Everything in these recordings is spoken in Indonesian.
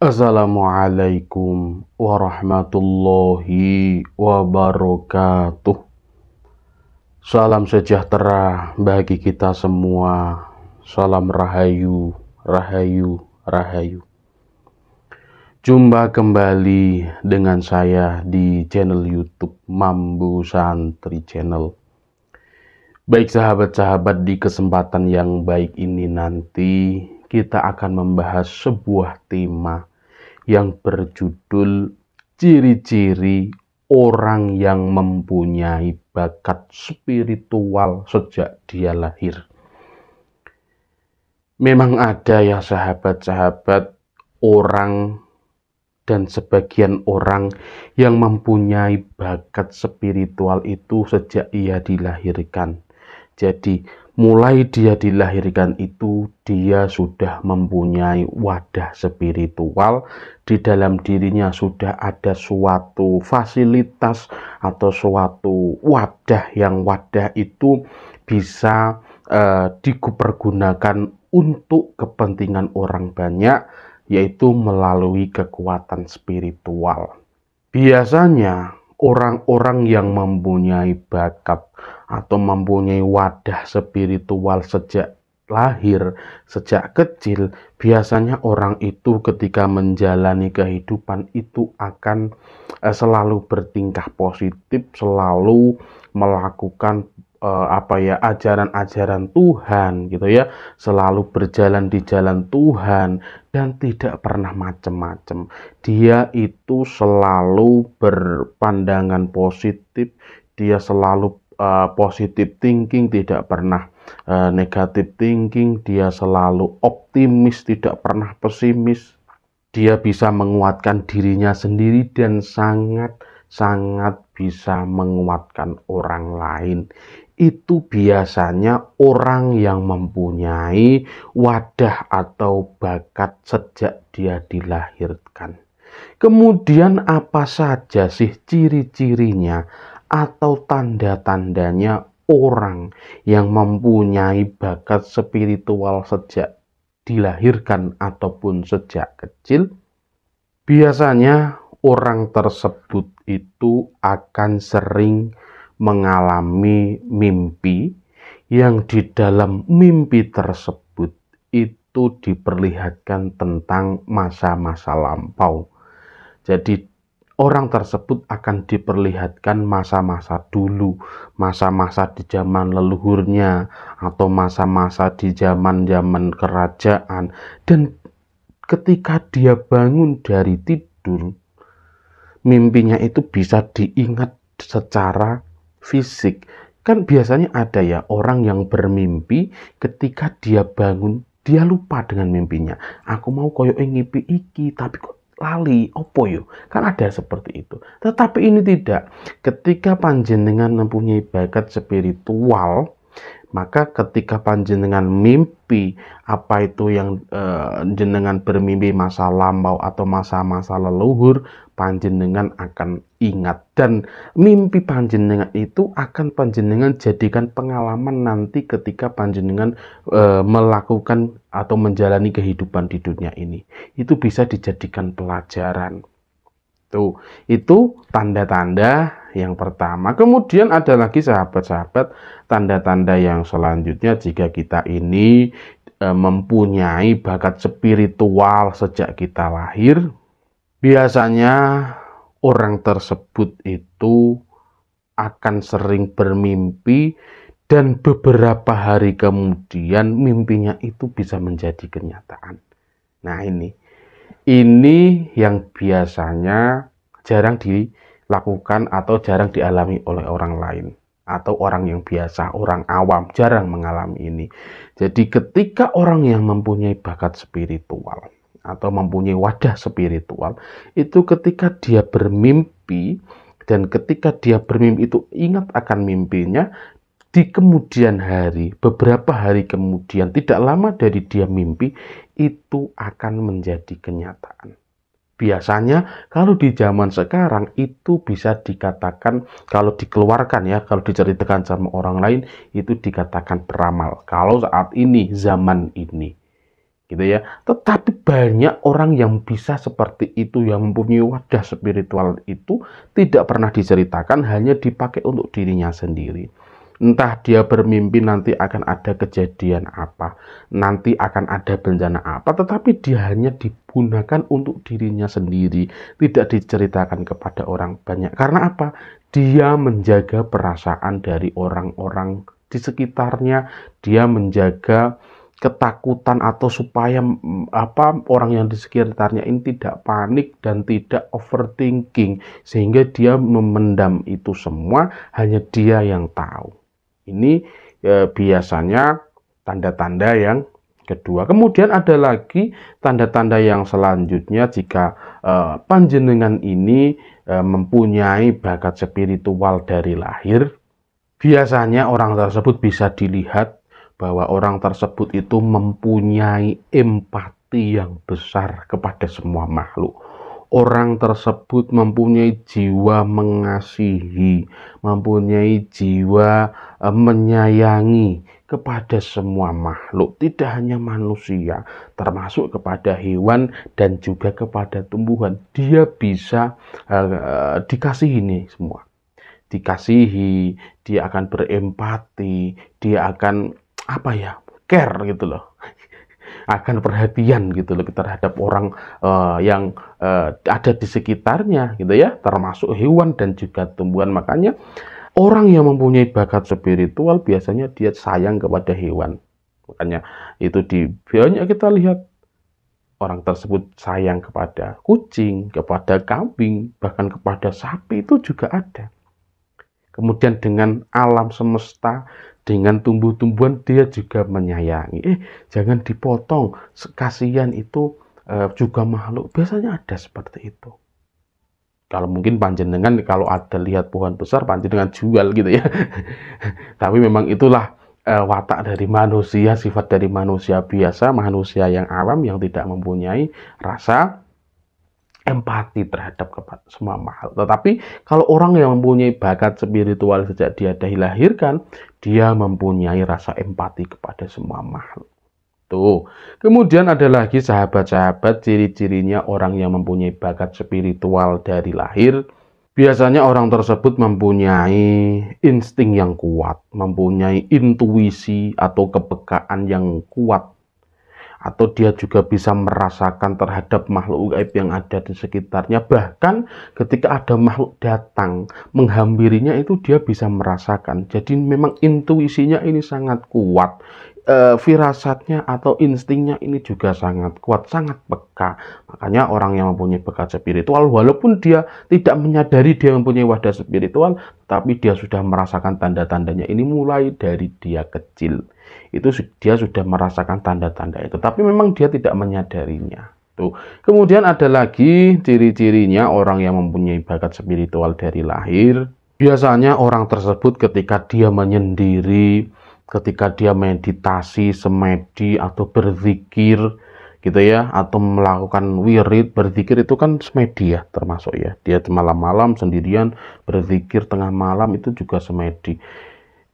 Assalamualaikum warahmatullahi wabarakatuh. Salam sejahtera bagi kita semua. Salam rahayu, rahayu, rahayu. Jumpa kembali dengan saya di channel YouTube Mambu Santri Channel. Baik sahabat-sahabat, di kesempatan yang baik ini nanti kita akan membahas sebuah tema yang berjudul ciri-ciri orang yang mempunyai bakat spiritual sejak dia lahir. Memang ada ya sahabat-sahabat, orang dan sebagian orang yang mempunyai bakat spiritual itu sejak ia dilahirkan. Jadi mulai dia dilahirkan itu dia sudah mempunyai wadah spiritual. Di dalam dirinya sudah ada suatu fasilitas atau suatu wadah, yang wadah itu bisa dipergunakan untuk kepentingan orang banyak, yaitu melalui kekuatan spiritual. Biasanya orang-orang yang mempunyai bakat atau mempunyai wadah spiritual sejak lahir, sejak kecil, biasanya orang itu ketika menjalani kehidupan itu akan selalu bertingkah positif, selalu melakukan ajaran-ajaran Tuhan gitu ya, selalu berjalan di jalan Tuhan dan tidak pernah macam-macam. Dia itu selalu berpandangan positif, dia selalu positive thinking, tidak pernah negative thinking, dia selalu optimis, tidak pernah pesimis. Dia bisa menguatkan dirinya sendiri dan sangat bisa menguatkan orang lain. Itu biasanya orang yang mempunyai wadah atau bakat sejak dia dilahirkan. Kemudian apa saja sih ciri-cirinya atau tanda-tandanya orang yang mempunyai bakat spiritual sejak dilahirkan ataupun sejak kecil? Biasanya orang tersebut itu akan sering mengalami mimpi yang di dalam mimpi tersebut itu diperlihatkan tentang masa-masa lampau. Jadi orang tersebut akan diperlihatkan masa-masa dulu, masa-masa di zaman leluhurnya, atau masa-masa di zaman-zaman kerajaan. Dan ketika dia bangun dari tidur, mimpinya itu bisa diingat secara fisik. Kan biasanya ada ya orang yang bermimpi ketika dia bangun, dia lupa dengan mimpinya. Aku mau koyo ngipi iki, tapi kok lali, opo yo? Kan ada seperti itu. Tetapi ini tidak. Ketika panjenengan mempunyai bakat spiritual, maka ketika panjenengan mimpi apa itu yang jenengan bermimpi masa lampau atau masa-masa leluhur, panjenengan akan ingat, dan mimpi panjenengan itu akan panjenengan jadikan pengalaman nanti ketika panjenengan melakukan atau menjalani kehidupan di dunia ini. Itu bisa dijadikan pelajaran. Tuh, itu tanda-tanda yang pertama. Kemudian ada lagi sahabat-sahabat, tanda-tanda yang selanjutnya jika kita ini mempunyai bakat spiritual sejak kita lahir. Biasanya orang tersebut itu akan sering bermimpi dan beberapa hari kemudian mimpinya itu bisa menjadi kenyataan. Nah, ini yang biasanya jarang dilakukan atau jarang dialami oleh orang lain, atau orang yang biasa, orang awam jarang mengalami ini. Jadi ketika orang yang mempunyai bakat spiritual atau mempunyai wadah spiritual itu, ketika dia bermimpi dan ketika dia bermimpi itu ingat akan mimpinya, di kemudian hari, beberapa hari kemudian, tidak lama dari dia mimpi, itu akan menjadi kenyataan. Biasanya kalau di zaman sekarang itu bisa dikatakan, kalau dikeluarkan ya, kalau diceritakan sama orang lain, itu dikatakan beramal. Kalau saat ini, zaman ini. gitu ya. Tetapi banyak orang yang bisa seperti itu, yang mempunyai wadah spiritual itu tidak pernah diceritakan, hanya dipakai untuk dirinya sendiri. Entah dia bermimpi nanti akan ada kejadian apa, nanti akan ada bencana apa, tetapi dia hanya digunakan untuk dirinya sendiri, tidak diceritakan kepada orang banyak. Karena apa? Dia menjaga perasaan dari orang-orang di sekitarnya, dia menjaga ketakutan atau supaya orang yang di sekitarnya ini tidak panik dan tidak overthinking, sehingga dia memendam itu semua, hanya dia yang tahu. Ini biasanya tanda-tanda yang kedua. Kemudian ada lagi tanda-tanda yang selanjutnya jika panjenengan ini mempunyai bakat spiritual dari lahir. Biasanya orang tersebut bisa dilihat bahwa orang tersebut itu mempunyai empati yang besar kepada semua makhluk. Orang tersebut mempunyai jiwa mengasihi, mempunyai jiwa menyayangi kepada semua makhluk, tidak hanya manusia, termasuk kepada hewan dan juga kepada tumbuhan. Dia bisa dikasihi nih semua. Dikasihi, dia akan berempati, dia akan care gitu loh. Akan perhatian gitu loh terhadap orang yang ada di sekitarnya gitu ya, termasuk hewan dan juga tumbuhan. Makanya orang yang mempunyai bakat spiritual biasanya dia sayang kepada hewan. Makanya itu banyak kita lihat orang tersebut sayang kepada kucing, kepada kambing, bahkan kepada sapi, itu juga ada. Kemudian dengan alam semesta, dengan tumbuh-tumbuhan, dia juga menyayangi. Jangan dipotong, kasihan itu juga makhluk. Biasanya ada seperti itu. Kalau mungkin panjenengan kalau ada lihat pohon besar, panjenengan jual gitu ya. Tapi memang itulah watak dari manusia, sifat dari manusia biasa, manusia yang awam yang tidak mempunyai rasa empati terhadap semua makhluk. Tetapi kalau orang yang mempunyai bakat spiritual sejak dia dilahirkan, dia mempunyai rasa empati kepada semua makhluk. Tuh. Kemudian ada lagi sahabat-sahabat, ciri-cirinya orang yang mempunyai bakat spiritual dari lahir. Biasanya orang tersebut mempunyai insting yang kuat, mempunyai intuisi atau kepekaan yang kuat, atau dia juga bisa merasakan terhadap makhluk gaib yang ada di sekitarnya. Bahkan ketika ada makhluk datang menghampirinya, itu dia bisa merasakan. Jadi memang intuisinya ini sangat kuat. Firasatnya atau instingnya ini juga sangat kuat, sangat peka. Makanya orang yang mempunyai bakat spiritual, walaupun dia tidak menyadari dia mempunyai wadah spiritual, tapi dia sudah merasakan tanda-tandanya ini mulai dari dia kecil. Itu dia sudah merasakan tanda-tanda itu, tapi memang dia tidak menyadarinya. Tuh. Kemudian ada lagi ciri-cirinya orang yang mempunyai bakat spiritual dari lahir. Biasanya orang tersebut ketika dia menyendiri, ketika dia meditasi, semedi atau berzikir gitu ya, atau melakukan wirid, berzikir itu kan semedi ya, termasuk ya. Dia malam-malam sendirian berzikir, tengah malam itu juga semedi.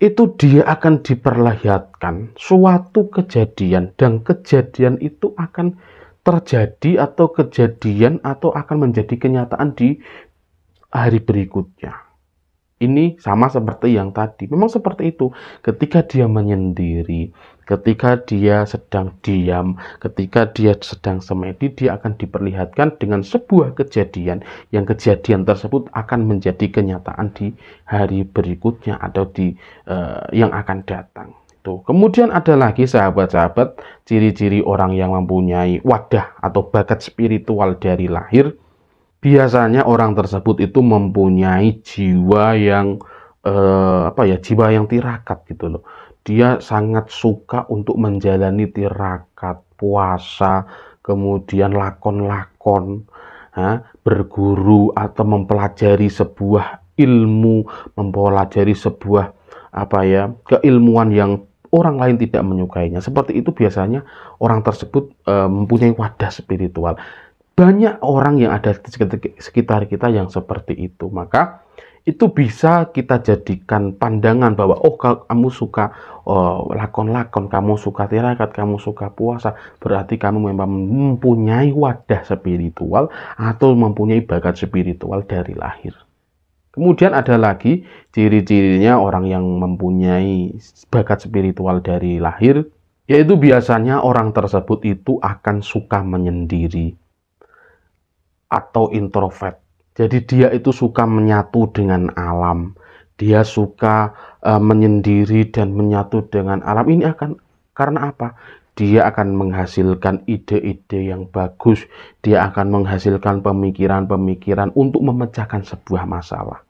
Itu dia akan diperlihatkan suatu kejadian, dan kejadian itu akan terjadi atau kejadian atau akan menjadi kenyataan di hari berikutnya. Ini sama seperti yang tadi, memang seperti itu. Ketika dia menyendiri, ketika dia sedang diam, ketika dia sedang semedi, dia akan diperlihatkan dengan sebuah kejadian, yang kejadian tersebut akan menjadi kenyataan di hari berikutnya atau di yang akan datang. Tuh. Kemudian ada lagi sahabat-sahabat, ciri-ciri orang yang mempunyai wadah atau bakat spiritual dari lahir. Biasanya orang tersebut itu mempunyai jiwa yang jiwa yang tirakat gitu loh. Dia sangat suka untuk menjalani tirakat, puasa, kemudian lakon-lakon, berguru atau mempelajari sebuah ilmu, mempelajari sebuah keilmuan yang orang lain tidak menyukainya. Seperti itu biasanya orang tersebut mempunyai wadah spiritual. Banyak orang yang ada di sekitar kita yang seperti itu. Maka itu bisa kita jadikan pandangan bahwa oh kalau kamu suka lakon-lakon, kamu suka tirakat, kamu suka puasa, berarti kamu memang mempunyai wadah spiritual atau mempunyai bakat spiritual dari lahir. Kemudian ada lagi ciri-cirinya orang yang mempunyai bakat spiritual dari lahir, yaitu biasanya orang tersebut itu akan suka menyendiri atau introvert. Jadi dia itu suka menyatu dengan alam. Dia suka menyendiri dan menyatu dengan alam. Ini akan karena apa? Dia akan menghasilkan ide-ide yang bagus. Dia akan menghasilkan pemikiran-pemikiran untuk memecahkan sebuah masalah.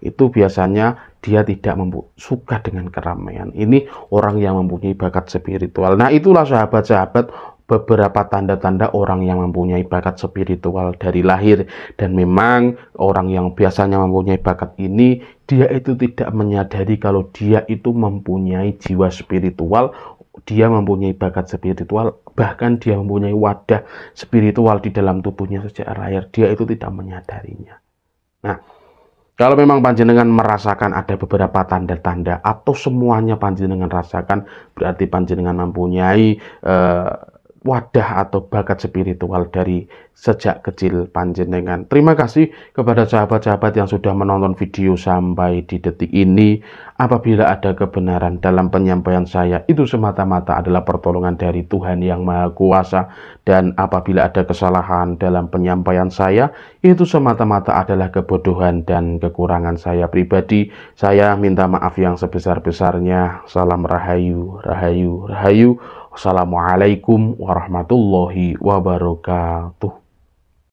Itu biasanya dia tidak suka dengan keramaian. Ini orang yang mempunyai bakat spiritual. Nah, itulah sahabat-sahabat beberapa tanda-tanda orang yang mempunyai bakat spiritual dari lahir. Dan memang orang yang biasanya mempunyai bakat ini, dia itu tidak menyadari kalau dia itu mempunyai jiwa spiritual, dia mempunyai bakat spiritual, bahkan dia mempunyai wadah spiritual di dalam tubuhnya sejak lahir. Dia itu tidak menyadarinya. Nah, kalau memang panjenengan merasakan ada beberapa tanda-tanda atau semuanya panjenengan rasakan, berarti panjenengan mempunyai wadah atau bakat spiritual dari sejak kecil panjenengan. Terima kasih kepada sahabat-sahabat yang sudah menonton video sampai di detik ini. Apabila ada kebenaran dalam penyampaian saya, itu semata-mata adalah pertolongan dari Tuhan Yang Maha Kuasa. Dan apabila ada kesalahan dalam penyampaian saya, itu semata-mata adalah kebodohan dan kekurangan saya pribadi. Saya minta maaf yang sebesar-besarnya. Salam rahayu, rahayu, rahayu. Wassalamualaikum warahmatullahi wabarakatuh.